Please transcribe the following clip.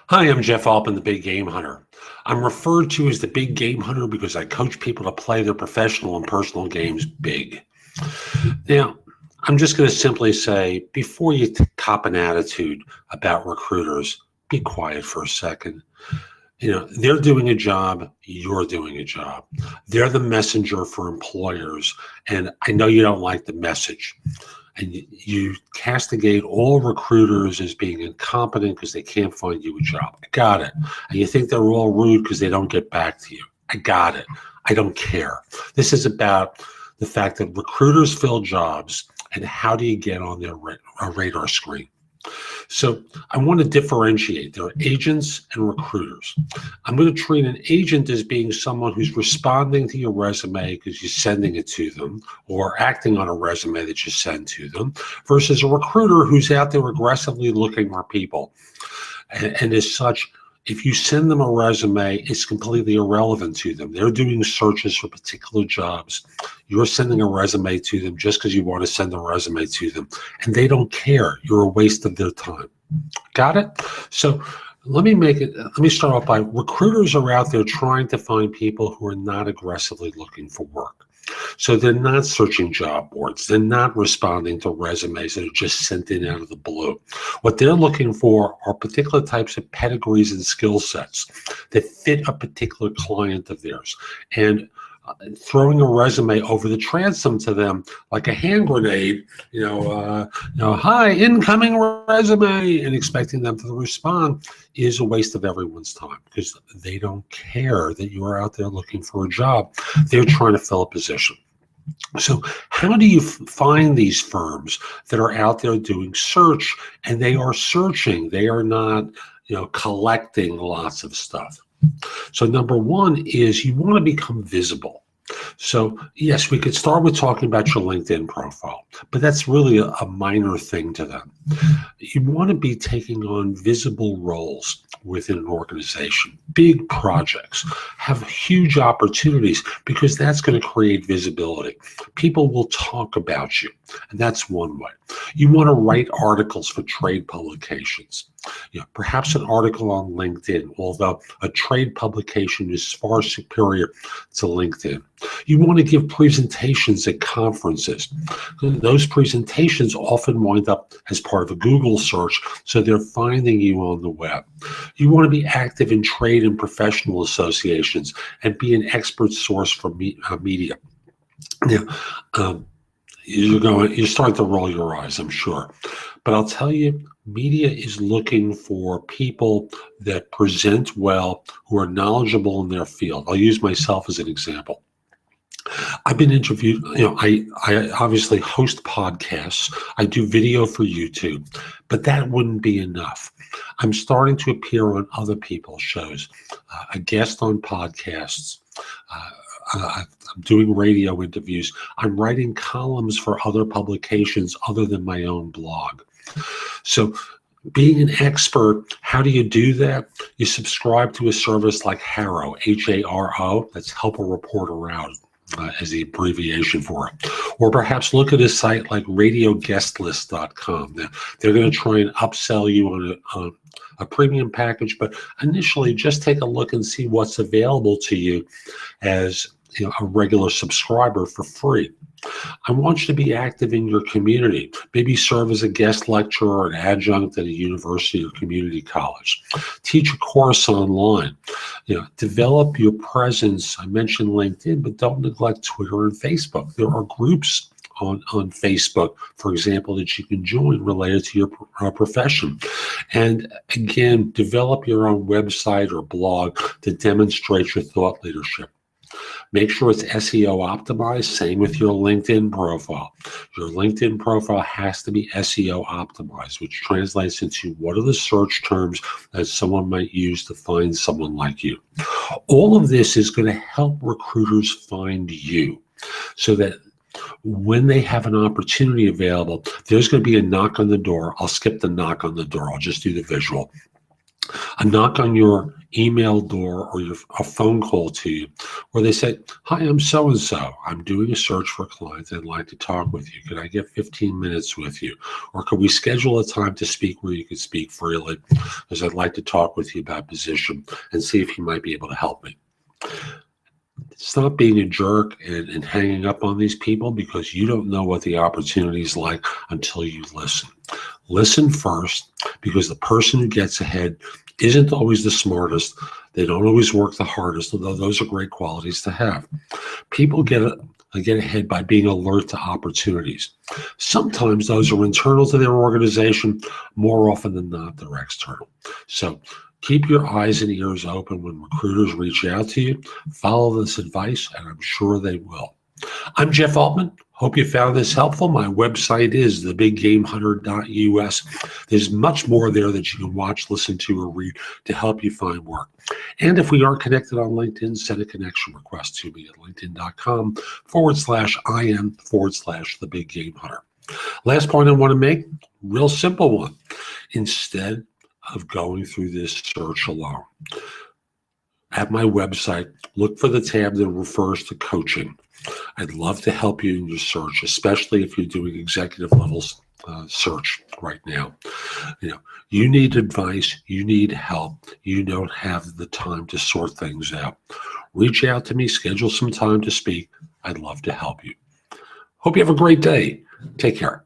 Hi, I'm Jeff Altman, the Big Game Hunter. I'm referred to as the Big Game Hunter because I coach people to play their professional and personal games big. Now, I'm just going to simply say, before you cop an attitude about recruiters, be quiet for a second. They're doing a job, you're doing a job. They're the messenger for employers, and I know you don't like the message. And you castigate all recruiters as being incompetent because they can't find you a job. I got it. And you think they're all rude because they don't get back to you. I got it. I don't care. This is about the fact that recruiters fill jobs, and how do you get on their radar screen? So I want to differentiate. There are agents and recruiters. I'm going to treat an agent as being someone who's responding to your resume because you're sending it to them, or acting on a resume that you send to them, versus a recruiter who's out there aggressively looking for people. And as such, if you send them a resume, it's completely irrelevant to them. They're doing searches for particular jobs. You're sending a resume to them just because you want to send a resume to them, and they don't care. You're a waste of their time. Got it? So let me start off by recruiters are out there trying to find people who are not aggressively looking for work. So they're not searching job boards. They're not responding to resumes that are just sent in out of the blue. What they're looking for are particular types of pedigrees and skill sets that fit a particular client of theirs. And throwing a resume over the transom to them like a hand grenade, hi, incoming resume, and expecting them to respond is a waste of everyone's time because they don't care that you're out there looking for a job. They're trying to fill a position. So how do you find these firms that are out there doing search, and they are searching? They are not, collecting lots of stuff. So number one is you want to become visible. So yes, we could start with talking about your LinkedIn profile, but that's really a minor thing to them. You want to be taking on visible roles within an organization, big projects, have huge opportunities, because that's going to create visibility. People will talk about you, and that's one way. You want to write articles for trade publications. Perhaps an article on LinkedIn, although a trade publication is far superior to LinkedIn. You want to give presentations at conferences. Those presentations often wind up as part of a Google search, so they're finding you on the web. You want to be active in trade and professional associations and be an expert source for media. You're starting to roll your eyes, I'm sure. But I'll tell you, media is looking for people that present well, who are knowledgeable in their field. I'll use myself as an example. I've been interviewed, I obviously host podcasts. I do video for YouTube, but that wouldn't be enough. I'm starting to appear on other people's shows, a guest on podcasts. I'm doing radio interviews. I'm writing columns for other publications other than my own blog. So being an expert, how do you do that? You subscribe to a service like HARO, H-A-R-O, that's Help a Reporter Out, as the abbreviation for it. Or perhaps look at a site like radioguestlist.com. They're going to try and upsell you on a premium package, but initially just take a look and see what's available to you as a regular subscriber for free. I want you to be active in your community. Maybe serve as a guest lecturer or an adjunct at a university or community college. Teach a course online. Develop your presence. I mentioned LinkedIn, but don't neglect Twitter and Facebook. There are groups on Facebook, for example, that you can join related to your profession. And again, develop your own website or blog to demonstrate your thought leadership. Make sure it's SEO optimized. Same with your LinkedIn profile. Your LinkedIn profile has to be SEO optimized, which translates into what are the search terms that someone might use to find someone like you. All of this is going to help recruiters find you, so that when they have an opportunity available, there's going to be a knock on the door. I'll skip the knock on the door. I'll just do the visual. a knock on your email door or a phone call to you where they say, hi, I'm so-and-so. I'm doing a search for a client. I'd like to talk with you. Could I get 15 minutes with you? Or could we schedule a time to speak where you could speak freely? Because I'd like to talk with you about position and see if you might be able to help me. Stop being a jerk and hanging up on these people, because you don't know what the opportunity is like until you listen. Listen first, because the person who gets ahead isn't always the smartest. They don't always work the hardest, although those are great qualities to have. People get ahead by being alert to opportunities. Sometimes those are internal to their organization. More often than not, they're external. So keep your eyes and ears open when recruiters reach out to you. Follow this advice, and I'm sure they will. I'm Jeff Altman. Hope you found this helpful. My website is thebiggamehunter.us. There's much more there that you can watch, listen to, or read to help you find work. And if we are connected on LinkedIn, send a connection request to me at linkedin.com/IM/thebiggamehunter. Last point I want to make, real simple one. Instead of going through this search alone, at my website, look for the tab that refers to coaching. I'd love to help you in your search, especially if you're doing executive levels search right now. You need advice, you need help, you don't have the time to sort things out. Reach out to me, schedule some time to speak. I'd love to help you. Hope you have a great day. Take care.